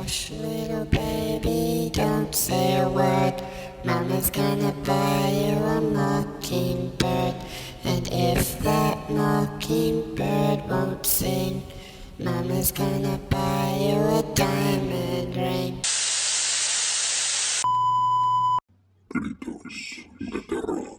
Hush, little baby, don't say a word. Mama's gonna buy you a mockingbird. And if that mockingbird won't sing, Mama's gonna buy you a diamond ring. Gritos de terror.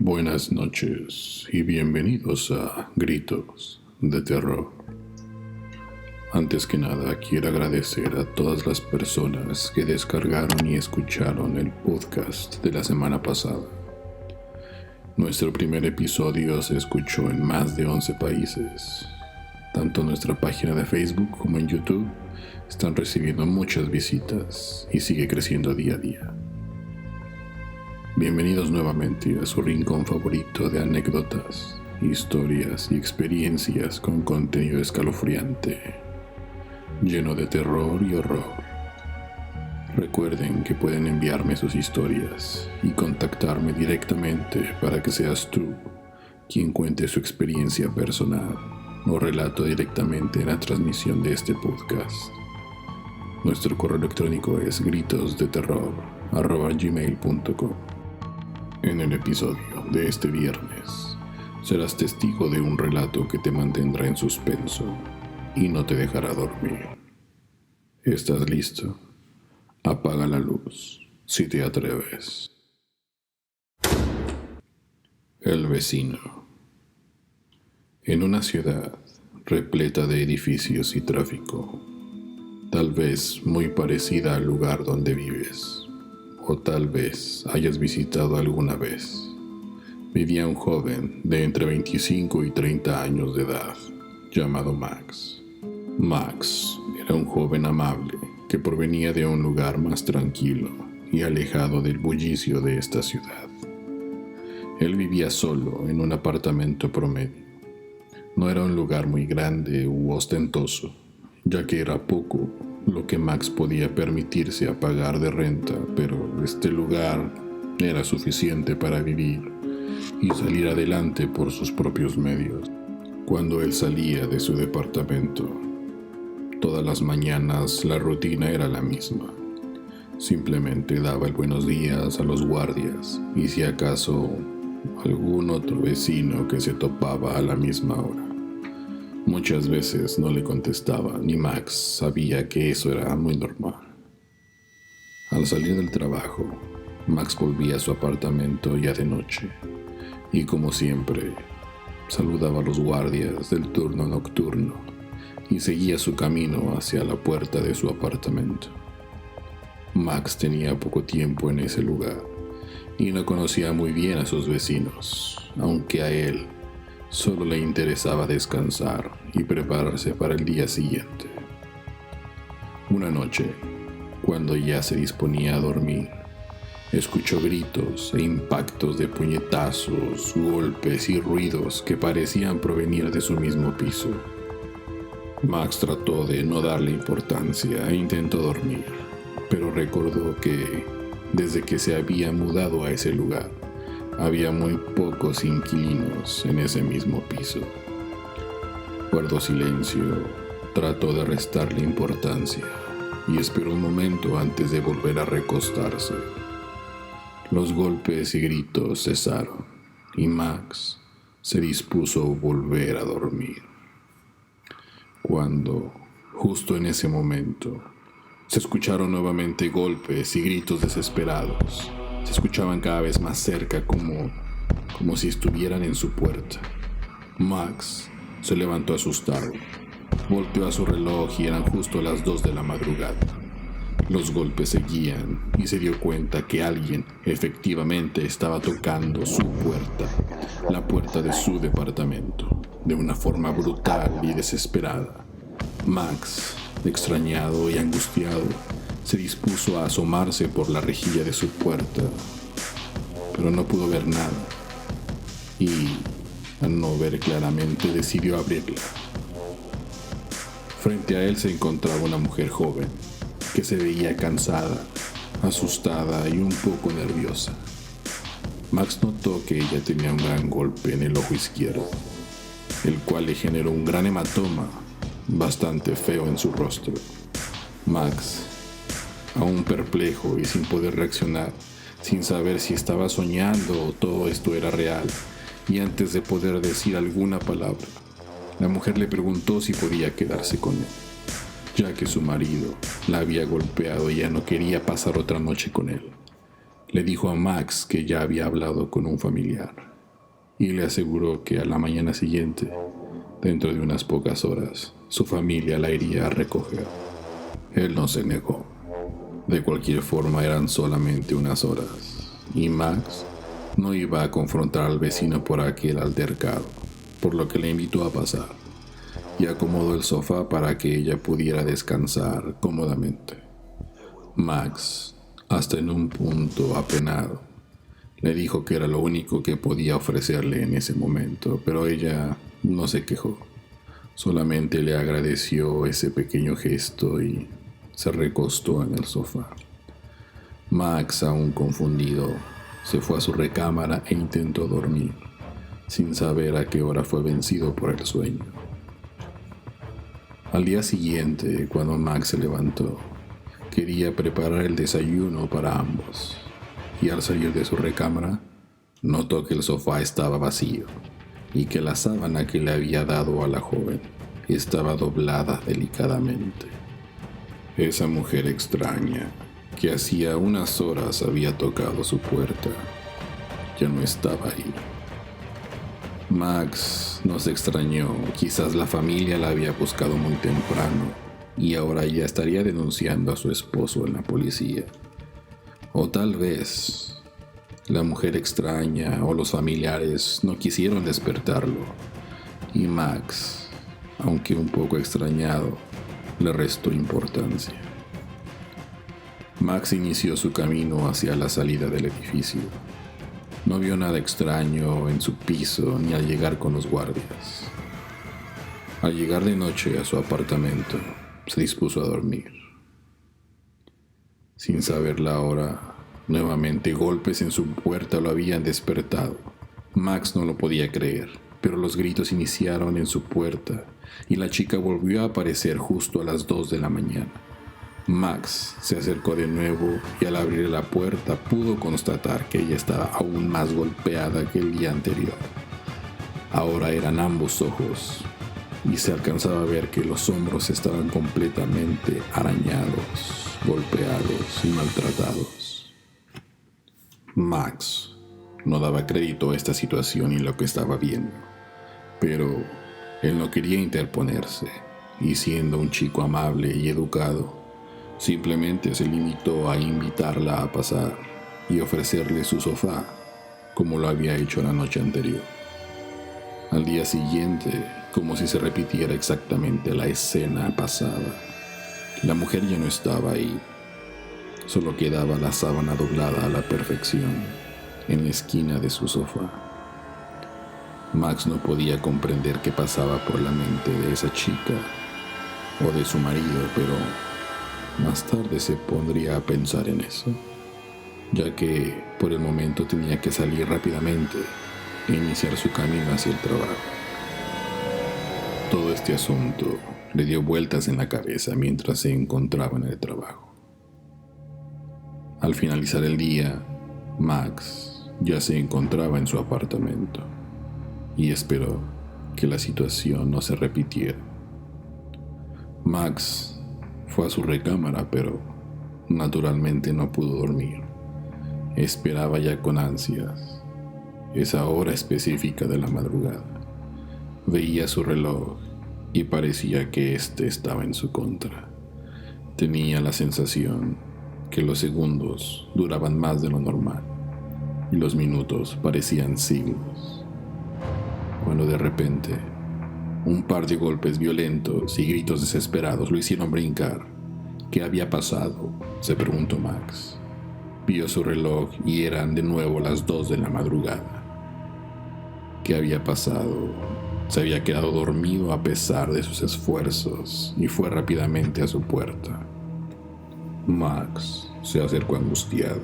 Buenas noches y bienvenidos a Gritos de Terror. Antes que nada, quiero agradecer a todas las personas que descargaron y escucharon el podcast de la semana pasada. Nuestro primer episodio se escuchó en más de 11 países. Tanto nuestra página de Facebook como en YouTube están recibiendo muchas visitas y sigue creciendo día a día. Bienvenidos nuevamente a su rincón favorito de anécdotas, historias y experiencias con contenido escalofriante, lleno de terror y horror. Recuerden que pueden enviarme sus historias y contactarme directamente para que seas tú quien cuente su experiencia personal o relato directamente en la transmisión de este podcast. Nuestro correo electrónico es gritosdeterror@gmail.com. En el episodio de este viernes, serás testigo de un relato que te mantendrá en suspenso y no te dejará dormir. ¿Estás listo? Apaga la luz, si te atreves. El vecino. En una ciudad repleta de edificios y tráfico, tal vez muy parecida al lugar donde vives, o tal vez hayas visitado alguna vez, vivía un joven de entre 25 y 30 años de edad, llamado Max. Max era un joven amable que provenía de un lugar más tranquilo y alejado del bullicio de esta ciudad. Él vivía solo en un apartamento promedio. No era un lugar muy grande u ostentoso, ya que era poco lo que Max podía permitirse a pagar de renta, pero este lugar era suficiente para vivir y salir adelante por sus propios medios. Cuando él salía de su departamento, todas las mañanas la rutina era la misma. Simplemente daba el buenos días a los guardias y si acaso algún otro vecino que se topaba a la misma hora. Muchas veces no le contestaba, ni Max sabía que eso era muy normal. Al salir del trabajo, Max volvía a su apartamento ya de noche, y como siempre, saludaba a los guardias del turno nocturno y seguía su camino hacia la puerta de su apartamento. Max tenía poco tiempo en ese lugar y no conocía muy bien a sus vecinos, aunque a él solo le interesaba descansar y prepararse para el día siguiente. Una noche, cuando ya se disponía a dormir, escuchó gritos e impactos de puñetazos, golpes y ruidos que parecían provenir de su mismo piso. Max trató de no darle importancia e intentó dormir, pero recordó que desde que se había mudado a ese lugar, había muy pocos inquilinos en ese mismo piso. Guardó silencio, trató de restarle importancia y esperó un momento antes de volver a recostarse. Los golpes y gritos cesaron y Max se dispuso a volver a dormir. Cuando, justo en ese momento, se escucharon nuevamente golpes y gritos desesperados. Se escuchaban cada vez más cerca como si estuvieran en su puerta. Max se levantó asustado, volteó a su reloj y eran justo las 2 de la madrugada. Los golpes seguían y se dio cuenta que alguien efectivamente estaba tocando su puerta, la puerta de su departamento, de una forma brutal y desesperada. Max, extrañado y angustiado, se dispuso a asomarse por la rejilla de su puerta, pero no pudo ver nada y, al no ver claramente, decidió abrirla. Frente a él se encontraba una mujer joven que se veía cansada, asustada y un poco nerviosa. Max notó que ella tenía un gran golpe en el ojo izquierdo, el cual le generó un gran hematoma bastante feo en su rostro. Max, aún perplejo y sin poder reaccionar, sin saber si estaba soñando o todo esto era real, y antes de poder decir alguna palabra, la mujer le preguntó si podía quedarse con él, ya que su marido la había golpeado y ya no quería pasar otra noche con él. Le dijo a Max que ya había hablado con un familiar y le aseguró que a la mañana siguiente, dentro de unas pocas horas, su familia la iría a recoger. Él no se negó. De cualquier forma eran solamente unas horas y Max no iba a confrontar al vecino por aquel altercado, por lo que le invitó a pasar y acomodó el sofá para que ella pudiera descansar cómodamente. Max, hasta en un punto apenado, le dijo que era lo único que podía ofrecerle en ese momento, pero ella no se quejó. Solamente le agradeció ese pequeño gesto y se recostó en el sofá. Max, aún confundido, se fue a su recámara e intentó dormir, sin saber a qué hora fue vencido por el sueño. Al día siguiente, cuando Max se levantó, quería preparar el desayuno para ambos, y al salir de su recámara, notó que el sofá estaba vacío y que la sábana que le había dado a la joven estaba doblada delicadamente. Esa mujer extraña, que hacía unas horas había tocado su puerta, ya no estaba ahí. Max no se extrañó, quizás la familia la había buscado muy temprano y ahora ya estaría denunciando a su esposo en la policía. O tal vez la mujer extraña o los familiares no quisieron despertarlo y Max, aunque un poco extrañado, le restó importancia. Max inició su camino hacia la salida del edificio. No vio nada extraño en su piso ni al llegar con los guardias. Al llegar de noche a su apartamento, se dispuso a dormir. Sin saber la hora, nuevamente golpes en su puerta lo habían despertado. Max no lo podía creer, pero los gritos iniciaron en su puerta y la chica volvió a aparecer justo a las 2 de la mañana. Max se acercó de nuevo y al abrir la puerta pudo constatar que ella estaba aún más golpeada que el día anterior. Ahora eran ambos ojos y se alcanzaba a ver que los hombros estaban completamente arañados, golpeados y maltratados. Max no daba crédito a esta situación y lo que estaba viendo, pero él no quería interponerse y siendo un chico amable y educado, simplemente se limitó a invitarla a pasar y ofrecerle su sofá, como lo había hecho la noche anterior. Al día siguiente, como si se repitiera exactamente la escena pasada, la mujer ya no estaba ahí. Solo quedaba la sábana doblada a la perfección en la esquina de su sofá. Max no podía comprender qué pasaba por la mente de esa chica o de su marido, pero más tarde se pondría a pensar en eso, ya que por el momento tenía que salir rápidamente e iniciar su camino hacia el trabajo. Todo este asunto le dio vueltas en la cabeza mientras se encontraba en el trabajo. Al finalizar el día, Max ya se encontraba en su apartamento y esperó que la situación no se repitiera. Max fue a su recámara, pero naturalmente no pudo dormir. Esperaba ya con ansias esa hora específica de la madrugada. Veía su reloj y parecía que éste estaba en su contra. Tenía la sensación que los segundos duraban más de lo normal y los minutos parecían siglos. Cuando de repente, un par de golpes violentos y gritos desesperados lo hicieron brincar. ¿Qué había pasado?, se preguntó Max. Vio su reloj y eran de nuevo las 2 de la madrugada. ¿Qué había pasado? Se había quedado dormido a pesar de sus esfuerzos y fue rápidamente a su puerta. Max se acercó angustiado.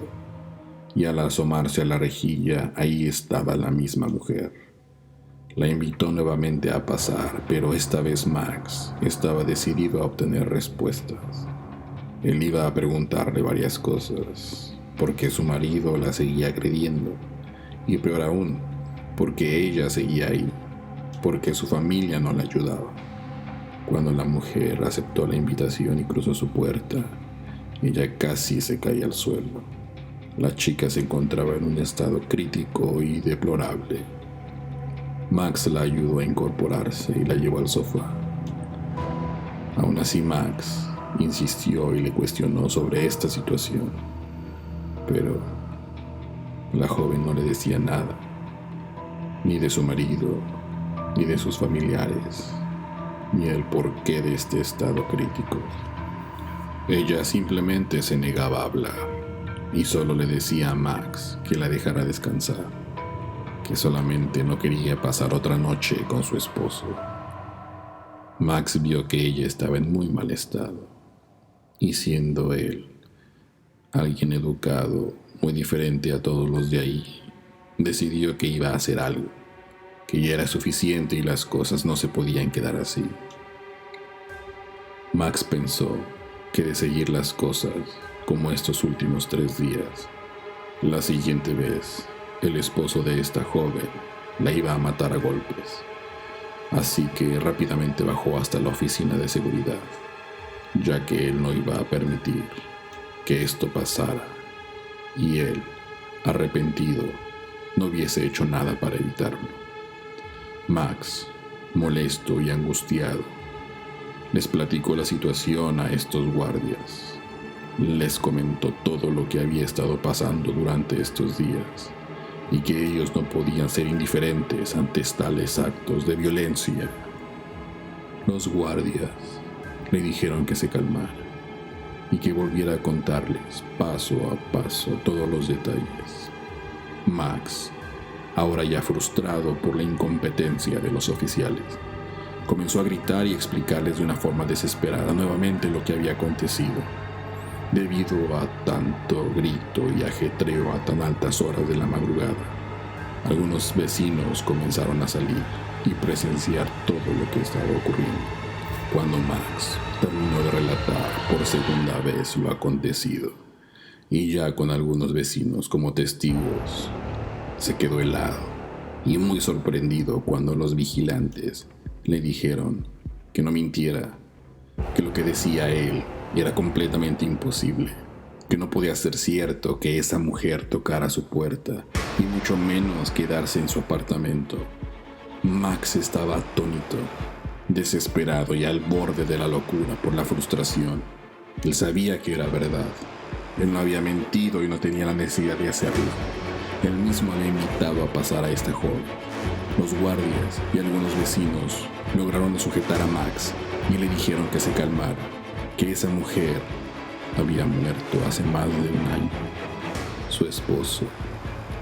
y al asomarse a la rejilla, ahí estaba la misma mujer. La invitó nuevamente a pasar, pero esta vez Max estaba decidido a obtener respuestas. Él iba a preguntarle varias cosas, por qué su marido la seguía agrediendo, y peor aún, por qué ella seguía ahí, por qué su familia no la ayudaba. Cuando la mujer aceptó la invitación y cruzó su puerta, ella casi se caía al suelo. La chica se encontraba en un estado crítico y deplorable. Max la ayudó a incorporarse y la llevó al sofá. Aún así, Max insistió y le cuestionó sobre esta situación, pero la joven no le decía nada, ni de su marido, ni de sus familiares, ni el porqué de este estado crítico. Ella simplemente se negaba a hablar y solo le decía a Max que la dejara descansar, que solamente no quería pasar otra noche con su esposo. Max vio que ella estaba en muy mal estado, y siendo él alguien educado, muy diferente a todos los de ahí, decidió que iba a hacer algo, que ya era suficiente y las cosas no se podían quedar así. Max pensó que de seguir las cosas como estos últimos 3 días, la siguiente vez el esposo de esta joven la iba a matar a golpes. Así que rápidamente bajó hasta la oficina de seguridad, ya que él no iba a permitir que esto pasara, y él, arrepentido, no hubiese hecho nada para evitarlo. Max, molesto y angustiado, les platicó la situación a estos guardias. Les comentó todo lo que había estado pasando durante estos días y que ellos no podían ser indiferentes ante tales actos de violencia. Los guardias le dijeron que se calmara y que volviera a contarles paso a paso todos los detalles. Max, ahora ya frustrado por la incompetencia de los oficiales, comenzó a gritar y explicarles de una forma desesperada nuevamente lo que había acontecido. Debido a tanto grito y ajetreo a tan altas horas de la madrugada, algunos vecinos comenzaron a salir y presenciar todo lo que estaba ocurriendo. Cuando Max terminó de relatar por segunda vez lo acontecido, y ya con algunos vecinos como testigos, se quedó helado y muy sorprendido cuando los vigilantes le dijeron que no mintiera, que lo que decía él era completamente imposible, que no podía ser cierto que esa mujer tocara su puerta y mucho menos quedarse en su apartamento. Max estaba atónito, desesperado y al borde de la locura por la frustración. Él sabía que era verdad. Él no había mentido y no tenía la necesidad de hacerlo. Él mismo le invitaba a pasar a esta joven. Los guardias y algunos vecinos lograron sujetar a Max y le dijeron que se calmara, que esa mujer había muerto hace más de un año. Su esposo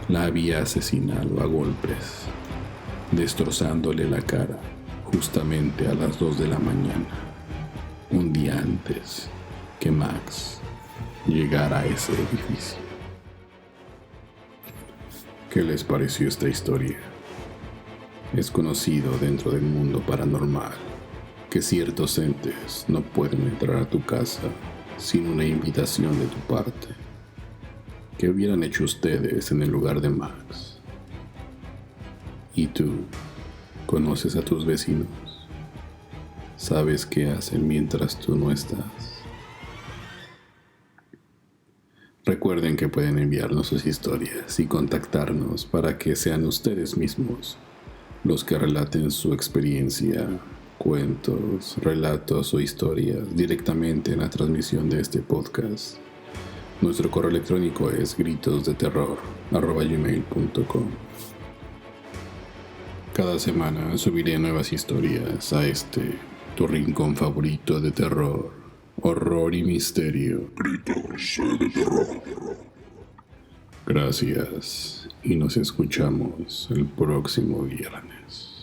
la había asesinado a golpes, destrozándole la cara justamente a las 2 de la mañana, un día antes que Max llegara a ese edificio. ¿Qué les pareció esta historia? Es conocido dentro del mundo paranormal que ciertos entes no pueden entrar a tu casa sin una invitación de tu parte. ¿Qué hubieran hecho ustedes en el lugar de Max? ¿Y tú? ¿Conoces a tus vecinos? ¿Sabes qué hacen mientras tú no estás? Recuerden que pueden enviarnos sus historias y contactarnos para que sean ustedes mismos los que relaten su experiencia, cuentos, relatos o historias directamente en la transmisión de este podcast. Nuestro correo electrónico es gritosdeterror@gmail.com. Cada semana subiré nuevas historias a tu rincón favorito de terror, horror y misterio. Gritos de terror. Gracias y nos escuchamos el próximo viernes.